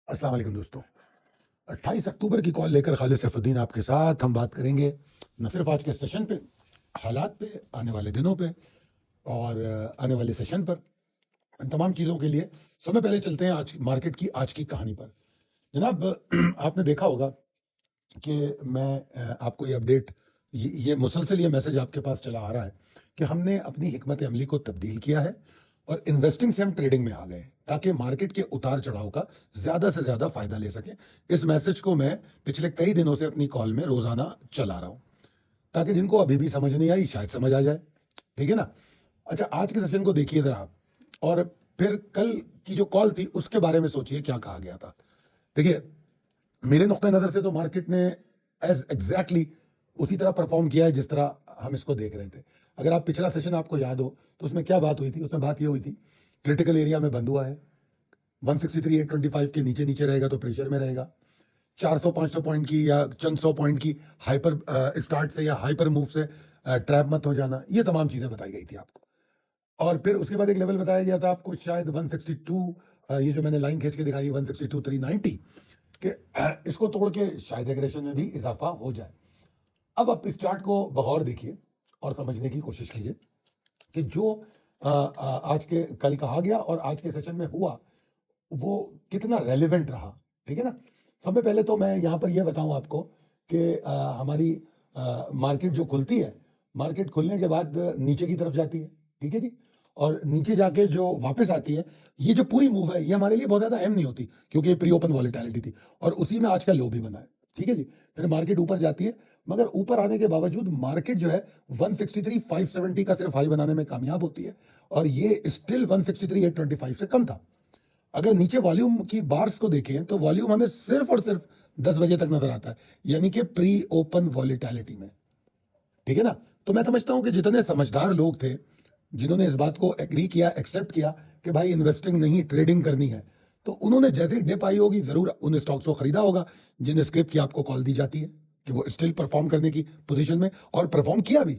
अस्सलाम वालेकुम दोस्तों। 28 अक्टूबर की कॉल लेकर खालिद सैफुद्दीन आपके साथ हम बात करेंगे न सिर्फ आज के सेशन पे, हालात पे, आने वाले दिनों पे और आने वाले सेशन पर, इन तमाम चीज़ों के लिए सबसे पहले चलते हैं आज की कहानी पर। जनाब, आपने देखा होगा कि मैं आपको ये अपडेट, ये मुसलसल ये मैसेज आपके पास चला आ रहा है कि हमने अपनी हिकमत अमली को तब्दील किया है और इन्वेस्टिंग से हम ट्रेडिंग में आ गए ताकि मार्केट के उतार चढ़ाव का ज़्यादा से ज़्यादा फायदा ले सकें। इस मैसेज को मैं पिछले कई दिनों से अपनी कॉल में रोज़ाना चला रहा हूँ ताकि जिनको अभी भी समझ नहीं आई शायद समझ आ जाए। ठीक है ना? अच्छा, आज के सेशन को देखिए ज़रा आप, और फिर कल की जो कॉल थी उसके बारे में सोचिए क्या कहा गया था। देखिए, मेरे नुक्ते नज़र से तो मार्केट ने एज एग्जैक्टली उसी तरह परफॉर्म किया है जिस तरह हम इसको देख रहे थे। अगर आप पिछला सेशन आपको याद हो तो उसमें क्या बात हुई थी? उसमें बात ये हुई थी क्रिटिकल एरिया में बंद हुआ है, 163 825 के नीचे नीचे रहेगा तो प्रेशर में रहेगा, 400 500 पॉइंट की या चंद 100 पॉइंट की हाइपर स्टार्ट से या हाइपर मूव से ट्रैप मत हो जाना। ये तमाम चीज़ें बताई गई थी आपको। और फिर उसके बाद एक लेवल बताया गया था आपको, शायद 162, ये जो मैंने लाइन खींच के दिखाई 162 390 कि इसको तोड़ के शायद एग्रेशन में भी इजाफा हो जाए। अब आप इस चार्ट को बगौर देखिए और समझने की कोशिश कीजिए कि जो आज के कल कहा गया और आज के सेशन में हुआ वो कितना रेलिवेंट रहा। ठीक है ना? सबसे पहले तो मैं यहाँ पर यह बताऊँ आपको कि हमारी मार्केट जो खुलती है, मार्केट खुलने के बाद नीचे की तरफ जाती है। ठीक है जी? और नीचे जाके जो वापस आती है, ये जो पूरी मूव है ये हमारे लिए बहुत ज़्यादा अहम नहीं होती क्योंकि ये प्री ओपन वॉलेटिलिटी थी और उसी में आज का लो भी बना है। ठीक है जी? फिर मार्केट ऊपर जाती है, मगर ऊपर आने के बावजूद मार्केट जो है 163 570 का सिर्फ हाई बनाने में कामयाब होती है और ये स्टिल 163 825 से कम था। अगर नीचे वॉल्यूम की बार्स को देखें तो वॉल्यूम हमें सिर्फ और सिर्फ 10 बजे तक नजर आता है, यानी कि प्री ओपन वॉलेटिलिटी में। ठीक है ना? तो मैं समझता हूं कि जितने समझदार लोग थे जिन्होंने इस बात को एग्री किया, एक्सेप्ट किया कि भाई इन्वेस्टिंग नहीं ट्रेडिंग करनी है, तो उन्होंने जैसे ही डिप आई होगी जरूर उन स्टॉक्स को खरीदा होगा जिन स्क्रिप्ट की आपको कॉल दी जाती है कि वो स्टिल परफॉर्म करने की पोजीशन में, और परफॉर्म किया भी।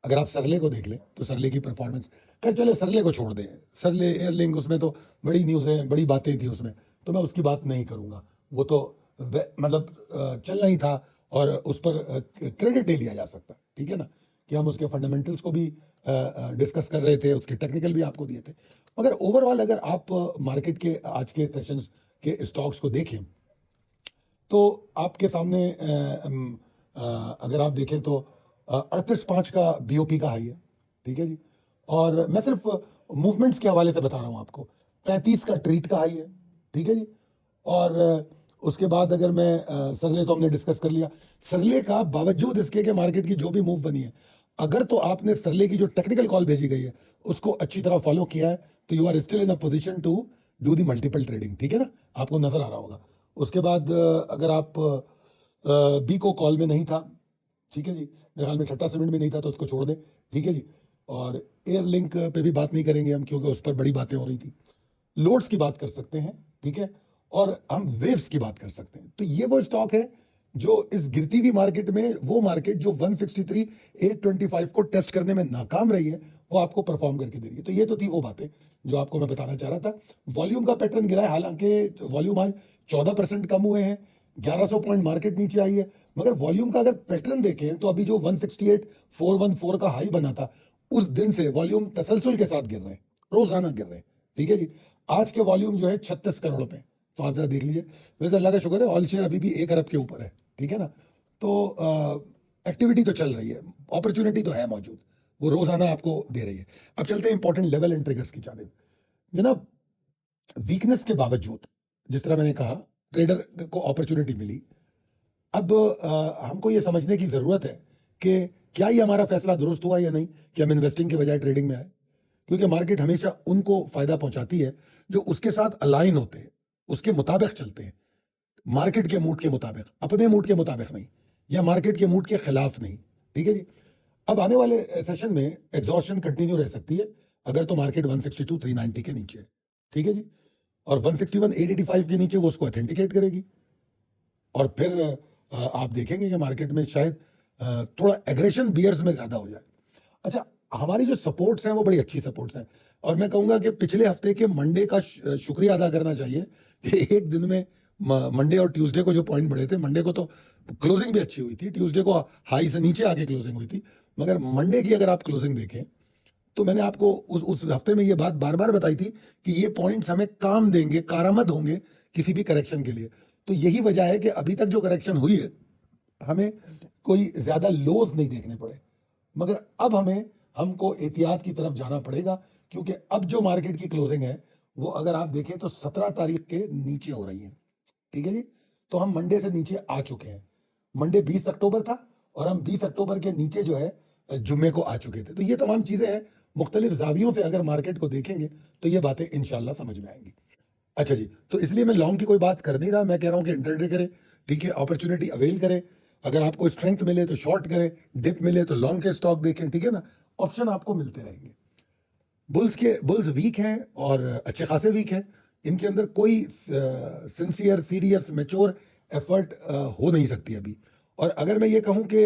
अगर आप सरले को देख लें तो सरले की परफॉर्मेंस, कर चले सरले को छोड़ दें, सरले एयरलिंक उसमें तो बड़ी न्यूज़ें बड़ी बातें थी उसमें, तो मैं उसकी बात नहीं करूंगा। वो तो मतलब चलना ही था और उस पर क्रेडिट नहीं लिया जा सकता। ठीक है ना? कि हम उसके फंडामेंटल्स को भी डिस्कस कर रहे थे, उसके टेक्निकल भी आपको दिए थे, मगर ओवरऑल अगर आप मार्केट के आज के सेशंस के स्टॉक्स को देखें तो आपके सामने अगर आप देखें तो 38.5 का बीओपी का हाई है। ठीक है जी? और मैं सिर्फ मूवमेंट्स के हवाले से बता रहा हूं आपको, 35 का ट्रीट का हाई है। ठीक है जी? और उसके बाद अगर मैं सरले तो हमने डिस्कस कर लिया, सरले का बावजूद इसके कि मार्केट की जो भी मूव बनी है, अगर तो आपने सरले की जो टेक्निकल कॉल भेजी गई है उसको अच्छी तरह फॉलो किया है तो you are still in a position to do the multiple trading. ठीक है ना? आपको नजर आ रहा होगा। उसके बाद अगर आप बी को कॉल में नहीं था, ठीक है जी, मेरे ख्याल में छठा सीमेंट में नहीं था तो उसको छोड़ दें। ठीक है जी? और एयर लिंक पे भी बात नहीं करेंगे हम क्योंकि उस पर बड़ी बातें हो रही थी। लोड्स की बात कर सकते हैं, ठीक है, और हम वेव्स की बात कर सकते हैं। तो ये वो स्टॉक है जो इस गिरती हुई मार्केट में, वो मार्केट जो 163 825 को टेस्ट करने में नाकाम रही है, वो आपको परफॉर्म करके दे रही है। तो ये तो थी वो बातें जो आपको मैं बताना चाह रहा था। वॉल्यूम का पैटर्न गिरा है, हालांकि वॉल्यूम आज 14% कम हुए हैं, 1100 पॉइंट मार्केट नीचे आई है, मगर वॉल्यूम का अगर पैटर्न देखें तो अभी जो 168 414 का हाई बना था उस दिन से वॉल्यूम तसलसल के साथ गिर रहे हैं, रोजाना गिर रहे हैं। ठीक है जी? आज के वॉल्यूम जो है 36 करोड़ पे, तो आप जरा देख लीजिए। वैसे अल्लाह का शुक्र है ऑल शेयर अभी भी 1 अरब के ऊपर है। ठीक है ना? तो एक्टिविटी तो चल रही है, अपॉर्चुनिटी तो है मौजूद, वो रोजाना आपको दे रही है। अब चलते हैं इंपॉर्टेंट लेवल एंड ट्रिगर्स की जानिब। जनाब, वीकनेस के बावजूद, जिस तरह मैंने कहा, ट्रेडर को अपॉर्चुनिटी मिली। अब हमको ये समझने की जरूरत है कि क्या ये हमारा फैसला दुरुस्त हुआ या नहीं कि हम इन्वेस्टिंग के बजाय ट्रेडिंग में आए, क्योंकि मार्केट हमेशा उनको फायदा पहुंचाती है जो उसके साथ अलाइन होते हैं, उसके मुताबिक चलते हैं, मार्केट के मूड के मुताबिक, अपने मूड के मुताबिक नहीं, या मार्केट के मूड के खिलाफ नहीं। ठीक है जी? अब आने वाले सेशन में एग्जॉर्शन कंटिन्यू रह सकती है अगर तो मार्केट 162 390 के नीचे है। ठीक है जी? और 161 885 के नीचे वो उसको ऑथेंटिकेट करेगी और फिर आप देखेंगे कि मार्केट में शायद थोड़ा एग्रेशन बियर्स में ज्यादा हो जाए। अच्छा, हमारी जो सपोर्ट्स हैं वो बड़ी अच्छी सपोर्ट्स हैं, और मैं कहूंगा कि पिछले हफ्ते के मंडे का शुक्रिया अदा करना चाहिए कि एक दिन में मंडे और ट्यूसडे को जो पॉइंट बढ़े थे, मंडे को तो क्लोजिंग भी अच्छी हुई थी, ट्यूसडे को हाई से नीचे आके क्लोजिंग हुई थी, मगर मंडे की अगर आप क्लोजिंग देखें तो मैंने आपको उस हफ्ते में ये बात बार बार बताई थी कि ये पॉइंट्स हमें काम देंगे, कारामद होंगे किसी भी करेक्शन के लिए। तो यही वजह है कि अभी तक जो करेक्शन हुई है हमें कोई ज्यादा लोज नहीं देखने पड़े, मगर अब हमको एहतियात की तरफ जाना पड़ेगा, क्योंकि अब जो मार्केट की क्लोजिंग है वो अगर आप देखें तो 17 तारीख के नीचे हो रही है। ठीक है जी, तो हम मंडे से नीचे आ चुके हैं। मंडे 20 अक्टूबर था और हम 20 अक्टूबर के नीचे जो है जुम्मे को आ चुके थे। तो ये तमाम चीजें हैं, मुख्तलिफ जावियों से अगर मार्केट को देखेंगे तो ये बातें इंशाल्लाह समझ में आएंगी। अच्छा जी, तो इसलिए मैं लॉन्ग की कोई बात कर नहीं रहा, मैं कह रहा हूं कि इंटरडे करें, ठीक है, अपॉर्चुनिटी अवेल करें, अगर आपको स्ट्रेंथ मिले तो शॉर्ट करें, डिप मिले तो लॉन्ग के स्टॉक देखें, ठीक है ना, ऑप्शन आपको मिलते रहेंगे। बुल्स वीक हैं और अच्छे खासे वीक हैं, इनके अंदर कोई सिंसियर सीरियस मैच्योर एफर्ट हो नहीं सकती अभी। और अगर मैं ये कहूं कि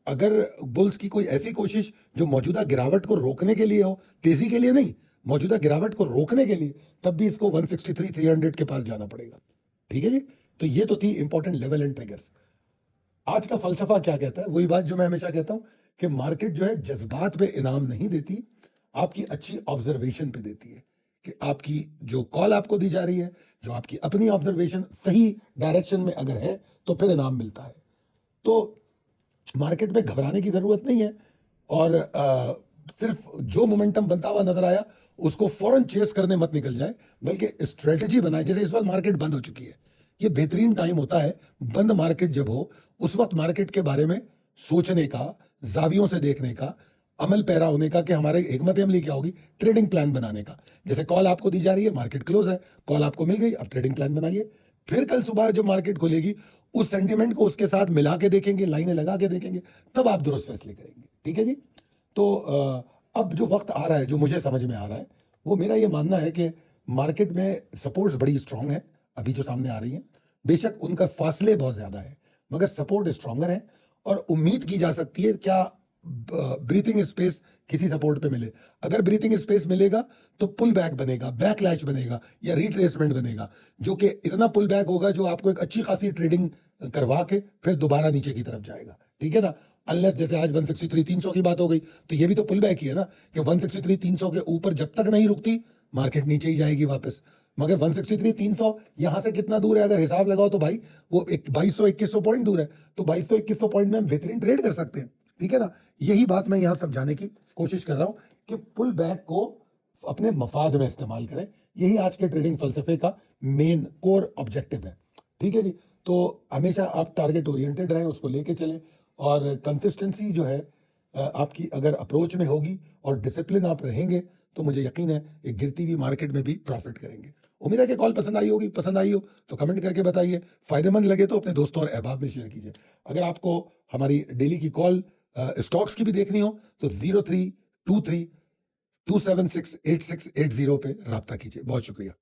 अगर बुल्स की कोई ऐसी कोशिश जो मौजूदा गिरावट को रोकने के लिए हो, तेजी के लिए नहीं, मौजूदा गिरावट को रोकने के लिए, तब भी इसको 163 300 के पास जाना पड़ेगा। ठीक है जी, तो ये तो थी इंपॉर्टेंट लेवल एंड ट्रिगर्स। आज का फलसफा क्या कहता है, वही बात जो मैं हमेशा कहता हूं कि मार्केट जो है जज्बात पे इनाम नहीं देती, आपकी अच्छी ऑब्जर्वेशन पे देती है, कि आपकी जो कॉल आपको दी जा रही है, जो आपकी अपनी ऑब्जर्वेशन सही डायरेक्शन में अगर है तो फिर इनाम मिलता है। तो मार्केट में घबराने की जरूरत नहीं है, और सिर्फ जो मोमेंटम बनता हुआ नजर आया उसको फौरन चेस करने मत निकल जाए, बल्कि स्ट्रेटेजी बनाए। जैसे इस वक्त मार्केट बंद हो चुकी है, ये बेहतरीन टाइम होता है बंद मार्केट जब हो, उस वक्त मार्केट के बारे में सोचने का, जावियों से देखने का, अमल पैरा होने का कि हमारे हिकमत अमली क्या होगी, ट्रेडिंग प्लान बनाने का। जैसे कॉल आपको दी जा रही है, मार्केट क्लोज है, कॉल आपको मिल गई, अब ट्रेडिंग प्लान बनाइए, फिर कल सुबह जब मार्केट खुलेगी उस सेंटिमेंट को उसके साथ मिला के देखेंगे, लाइनें लगा के देखेंगे, तब आप दुरुस्त फैसले करेंगे। ठीक है जी, तो अब जो वक्त आ रहा है, जो मुझे समझ में आ रहा है, वो मेरा ये मानना है कि मार्केट में सपोर्ट्स बड़ी स्ट्रांग है अभी जो सामने आ रही है। बेशक उनका फासले बहुत ज्यादा है, मगर सपोर्ट स्ट्रांगर है, और उम्मीद की जा सकती है क्या ब्रीथिंग स्पेस किसी सपोर्ट पे मिले। अगर ब्रीथिंग स्पेस मिलेगा तो पुल बैक बनेगा, बैकलैश बनेगा, या रिट्रेसमेंट बनेगा, जो कि इतना पुल बैक होगा जो आपको एक अच्छी खासी ट्रेडिंग करवा के फिर दोबारा नीचे की तरफ जाएगा। ठीक है ना, अनलेस जैसे आज 163 300 की बात हो गई, तो ये भी तो पुल बैक ही है ना, कि 163 300 के ऊपर जब तक नहीं रुकती मार्केट नीचे ही जाएगी वापस। मगर 163 300 यहां से कितना दूर है, अगर हिसाब लगाओ तो भाई वो 2200 पॉइंट दूर है, तो 2200 पॉइंट में हम बेहतरीन ट्रेड कर सकते हैं। ठीक है ना, यही बात मैं यहां समझाने की कोशिश कर रहा हूं कि पुल बैक को अपने मफाद में इस्तेमाल करें, यही आज के ट्रेडिंग फलसफे का मेन कोर ऑब्जेक्टिव है। ठीक है जी, तो हमेशा आप टारगेट ओरिएंटेड रहें, उसको लेके चलें, और कंसिस्टेंसी जो है आपकी अगर अप्रोच में होगी और डिसिप्लिन आप रहेंगे, तो मुझे यकीन है एक गिरती हुई मार्केट में भी प्रॉफिट करेंगे। उम्मीद है कि कॉल पसंद आई होगी, पसंद आई हो तो कमेंट करके बताइए, फायदेमंद लगे तो अपने दोस्तों और अहबाब में शेयर कीजिए। अगर आपको हमारी डेली की कॉल स्टॉक्स की भी देखनी हो तो 0323 276 8680 पे राब्ता कीजिए। बहुत शुक्रिया।